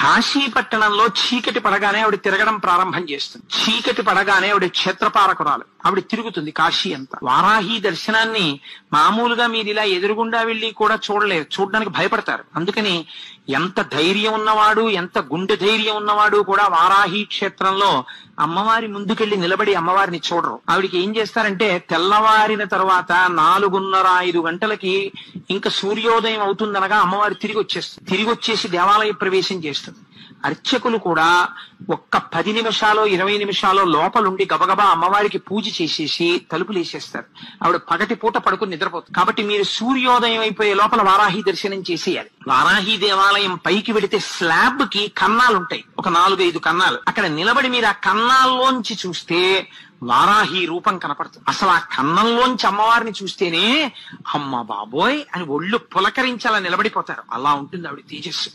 కాశీ పట్టణంలో చీకటి పడగానే ఆవిడ తిరగడం ప్రారంభం చేస్తుంది. చీకటి పడగానే ఆవిడ క్షేత్రపాలకురాలు, ఆవిడ తిరుగుతుంది కాశీ అంతా. వారాహి దర్శనాన్ని మామూలుగా మీరు ఇలా ఎదురుగుండా వెళ్ళి కూడా చూడలేరు, చూడడానికి భయపడతారు. అందుకని ఎంత ధైర్యం ఉన్నవాడు, ఎంత గుండె ధైర్యం ఉన్నవాడు కూడా వారాహి క్షేత్రంలో అమ్మవారి ముందుకెళ్లి నిలబడి అమ్మవారిని చూడరు. ఆవిడికి ఏం చేస్తారంటే తెల్లవారిన తర్వాత 4:30-5 గంటలకి ఇంకా సూర్యోదయం అవుతుందనగా అమ్మవారి తిరిగి వచ్చేస్తుంది. తిరిగి వచ్చేసి దేవాలయ ప్రవేశం చేస్తుంది. అర్చకులు కూడా ఒక్క 10 నిమిషాలు 20 నిమిషాలు లోపలుండి గబగబా అమ్మవారికి పూజ చేసేసి తలుపులు వేసేస్తారు. ఆవిడ పగటి పూట పడుకుని నిద్రపోతుంది. కాబట్టి మీరు సూర్యోదయం అయిపోయే లోపల వారాహి దర్శనం చేసేయాలి. వారాహి దేవాలయం పైకి వెడితే స్లాబ్ కి కన్నాలుంటాయి, ఒక 4-5 కన్నాలు. అక్కడ నిలబడి మీరు ఆ కన్నాల్లోంచి చూస్తే వారాహి రూపం కనపడుతుంది. అసలు ఆ కన్నంలోంచి అమ్మవారిని చూస్తేనే అమ్మ బాబోయ్ అని ఒళ్ళు పులకరించాలని నిలబడిపోతారు. అలా ఉంటుంది ఆవిడ తేజస్సు.